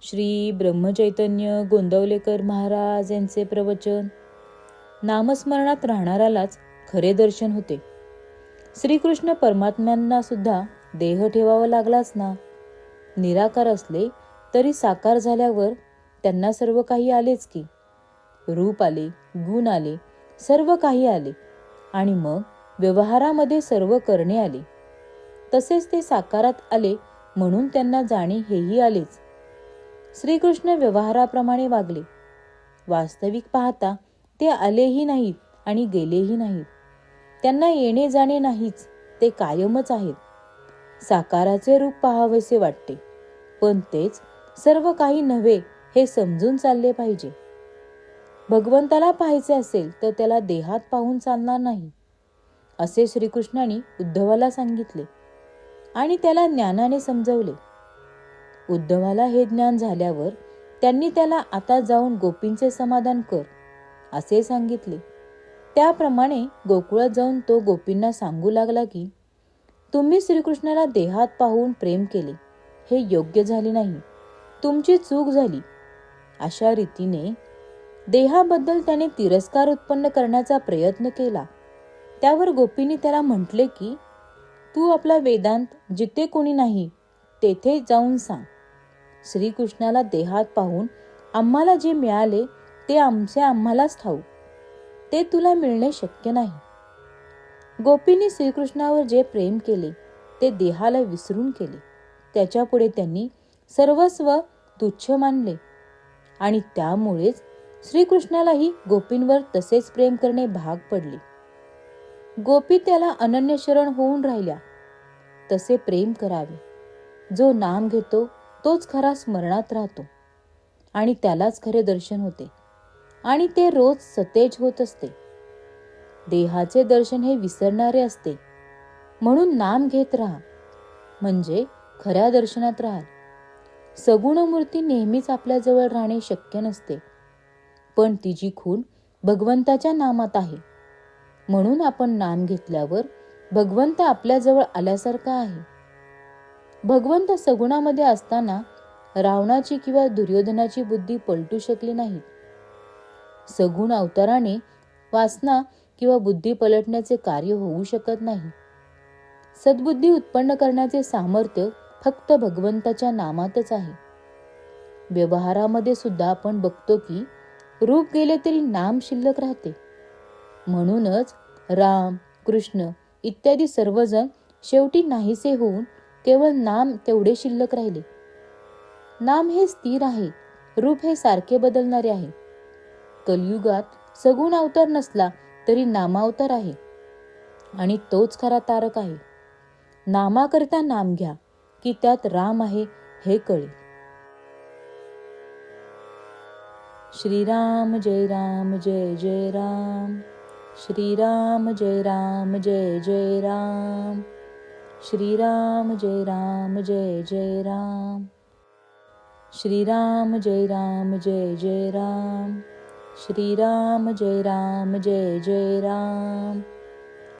श्री ब्रह्मचैतन्य गोंदवलेकर महाराज यांचे प्रवचन. नामस्मरणात राहणाऱ्यालाच खरे दर्शन होते. श्रीकृष्ण परमात्म्यांना सुद्धा देह ठेवावा लागलाच ना. निराकार असले तरी साकार झाल्यावर त्यांना सर्व काही आलेच की. रूप आले, गुण आले, सर्व काही आले आणि मग व्यवहारामध्ये सर्व करणे आले. तसेच ते साकारात आले म्हणून त्यांना जाणे हेही आलेच. श्रीकृष्ण व्यवहाराप्रमाणे वागले. वास्तविक पाहता ते आलेही नाहीत आणि गेलेही नाहीत. त्यांना येणे जाणे नाहीच, ते कायमच आहेत. साकाराचे रूप पाहावेसे वाटते, पण तेच सर्व काही नव्हे हे समजून चालले पाहिजे. भगवंताला पाहायचे असेल तर त्याला देहात पाहून चालणार नाही, असे श्रीकृष्णाने उद्धवाला सांगितले आणि त्याला ज्ञानाने समजवले. उद्धवाला हे ज्ञान झाल्यावर त्यांनी त्याला आता जाऊन गोपींचे समाधान कर असे सांगितले. त्याप्रमाणे गोकुळात जाऊन तो गोपींना सांगू लागला की तुम्ही श्रीकृष्णाला देहात पाहून प्रेम केले, हे योग्य झाले नाही, तुमची चूक झाली. अशा रीतीने देहाबद्दल त्याने तिरस्कार उत्पन्न करण्याचा प्रयत्न केला. त्यावर गोपींनी त्याला म्हटले की तू आपला वेदांत जिथे कोणी नाही तेथे जाऊन सांग. श्रीकृष्णाला देहात पाहून आम्हाला जे मिळाले ते आमचे आम्हालाच ठाऊक, ते तुला मिळणे शक्य नाही. गोपींनी श्रीकृष्णावर जे प्रेम केले ते देहाला विसरून केले. त्याच्यापुढे त्यांनी सर्वस्व तुच्छ मानले आणि त्यामुळेच श्रीकृष्णालाही गोपींवर तसेच प्रेम करणे भाग पडले. गोपी त्याला अनन्य शरण होऊन राहिल्या. तसे प्रेम करावे. जो नाम घेतो तोच खरा स्मरणात राहतो आणि त्यालाच खरे दर्शन होते आणि ते रोज सतेज होत असते. देहाचे दर्शन हे विसरणारे असते, म्हणून नाम घेत राहा, म्हणजे खऱ्या दर्शनात राहाल. सगुण मूर्ती नेहमीच आपल्याजवळ राहणे शक्य नसते, पण तिची खूण भगवंताच्या नामात आहे. म्हणून आपण नाम घेतल्यावर भगवंत आपल्याजवळ आल्यासारखा आहे. भगवंत सगुणामध्ये असताना रावणाची किंवा दुर्योधनाची बुद्धी पलटू शकली नाही. सगुण अवताराने वासना किंवा बुद्धी पलटण्याचे कार्य होऊ शकत नाही. सद्बुद्धी उत्पन्न करण्याचे सामर्थ्य फक्त भगवंताच्या नामातच आहे. व्यवहारामध्ये सुद्धा आपण बघतो की रूप गेले तरी नाम शिल्लक राहते. म्हणूनच राम, कृष्ण इत्यादी सर्वजण शेवटी नाहीसे होऊन केवळ नाम तेवढे शिल्लक राहिले. नाम हे स्थिर आहे, रूप हे सारखे बदलणारे आहे. कलियुगात सगुण अवतार नसला तरी नामावतार आहे आणि तोच खरा तारक आहे. नामाकरिता नाम घ्या की त्यात राम आहे हे कळेल. श्रीराम जय राम जय जय राम. श्रीराम जय राम जय जय राम. श्रीराम जय राम जय जय राम. श्रीराम जय राम जय जय राम. श्रीराम जय राम जय जय राम.